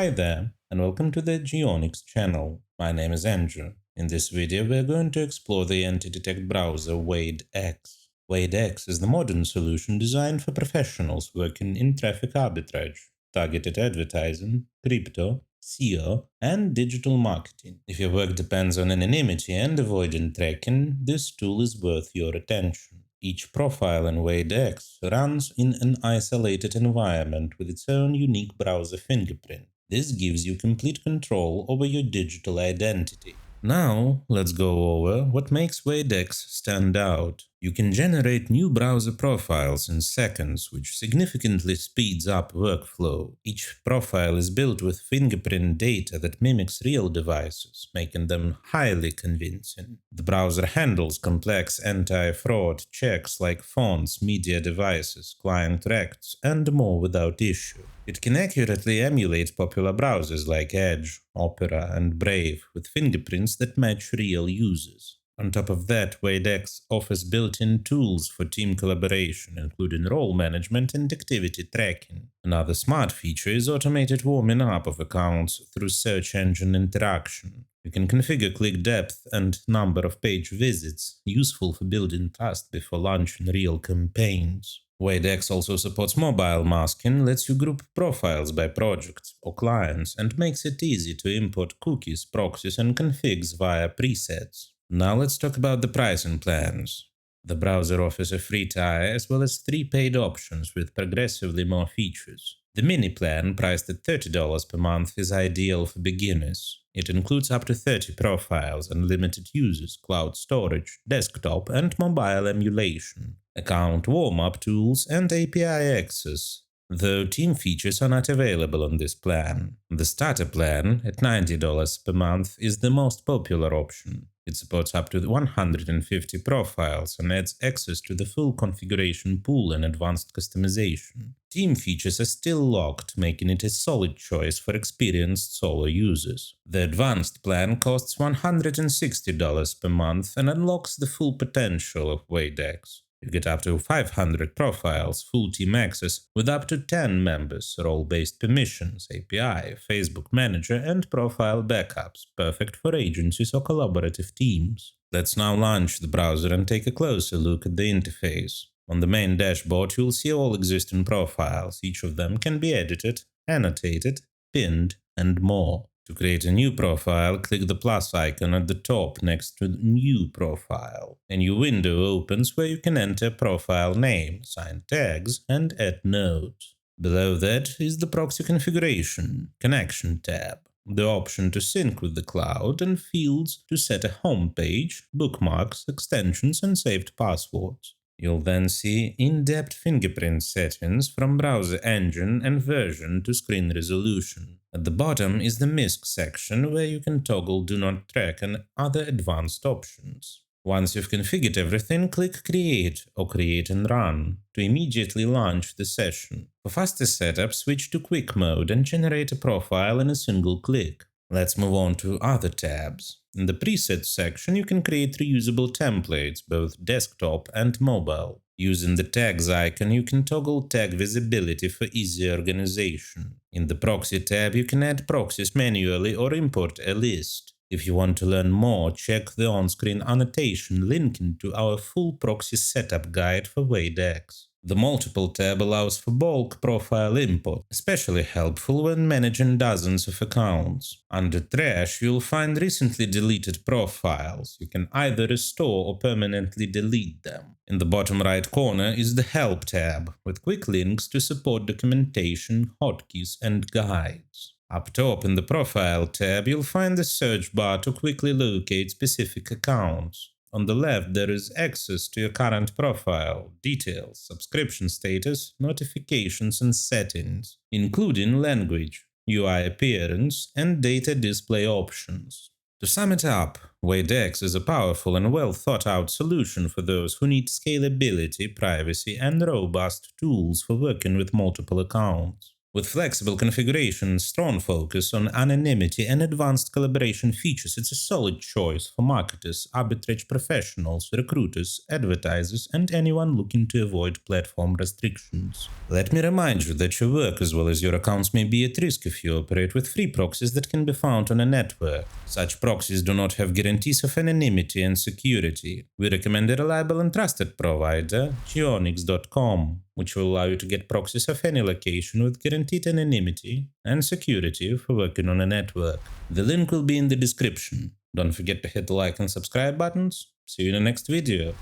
Hi there, and welcome to the Geonics channel. My name is Andrew. In this video, we're going to explore the Antidetect browser WadeX. WadeX is the modern solution designed for professionals working in traffic arbitrage, targeted advertising, crypto, SEO, and digital marketing. If your work depends on anonymity and avoiding tracking, this tool is worth your attention. Each profile in WadeX runs in an isolated environment with its own unique browser fingerprint. This gives you complete control over your digital identity. Now, let's go over what makes WadeX stand out. You can generate new browser profiles in seconds, which significantly speeds up workflow. Each profile is built with fingerprint data that mimics real devices, making them highly convincing. The browser handles complex anti-fraud checks like phones, media devices, client recs, and more without issue. It can accurately emulate popular browsers like Edge, Opera, and Brave with fingerprints that match real users. On top of that, WadeX offers built-in tools for team collaboration, including role management and activity tracking. Another smart feature is automated warming up of accounts through search engine interaction. You can configure click depth and number of page visits, useful for building trust before launching real campaigns. WadeX also supports mobile masking, lets you group profiles by projects or clients, and makes it easy to import cookies, proxies, and configs via presets. Now let's talk about the pricing plans. The browser offers a free tier as well as 3 paid options with progressively more features. The mini plan, priced at $30 per month, is ideal for beginners. It includes up to 30 profiles, unlimited users, cloud storage, desktop and mobile emulation, account warm-up tools, and API access, though team features are not available on this plan. The starter plan, at $90 per month, is the most popular option. It supports up to 150 profiles and adds access to the full configuration pool and advanced customization. Team features are still locked, making it a solid choice for experienced solo users. The advanced plan costs $160 per month and unlocks the full potential of WadeX. You get up to 500 profiles, full team access with up to 10 members, role-based permissions, API, Facebook Manager, and profile backups, perfect for agencies or collaborative teams. Let's now launch the browser and take a closer look at the interface. On the main dashboard, you'll see all existing profiles. Each of them can be edited, annotated, pinned, and more. To create a new profile, click the plus icon at the top next to New Profile. A new window opens where you can enter profile name, assign tags, and add nodes. Below that is the Proxy Configuration Connection tab, the option to sync with the cloud, and fields to set a home page, bookmarks, extensions, and saved passwords. You'll then see in-depth fingerprint settings from browser engine and version to screen resolution. At the bottom is the MISC section where you can toggle Do Not Track and other advanced options. Once you've configured everything, click Create or Create and Run to immediately launch the session. For faster setup, switch to Quick Mode and generate a profile in a single click. Let's move on to other tabs. In the Presets section, you can create reusable templates, both desktop and mobile. Using the Tags icon, you can toggle tag visibility for easier organization. In the Proxy tab, you can add proxies manually or import a list. If you want to learn more, check the on-screen annotation linking to our full proxy setup guide for WadeX. The Multiple tab allows for bulk profile import, especially helpful when managing dozens of accounts. Under Trash, you'll find recently deleted profiles. You can either restore or permanently delete them. In the bottom right corner is the Help tab, with quick links to support documentation, hotkeys, and guides. Up top in the Profile tab, you'll find the search bar to quickly locate specific accounts. On the left, there is access to your current profile, details, subscription status, notifications, and settings, including language, UI appearance, and data display options. To sum it up, WadeX is a powerful and well-thought-out solution for those who need scalability, privacy, and robust tools for working with multiple accounts. With flexible configuration, strong focus on anonymity, and advanced collaboration features, it's a solid choice for marketers, arbitrage professionals, recruiters, advertisers, and anyone looking to avoid platform restrictions. Let me remind you that your work as well as your accounts may be at risk if you operate with free proxies that can be found on a network. Such proxies do not have guarantees of anonymity and security. We recommend a reliable and trusted provider, geonix.com, which will allow you to get proxies of any location with guaranteed anonymity and security for working on a network. The link will be in the description. Don't forget to hit the like and subscribe buttons. See you in the next video.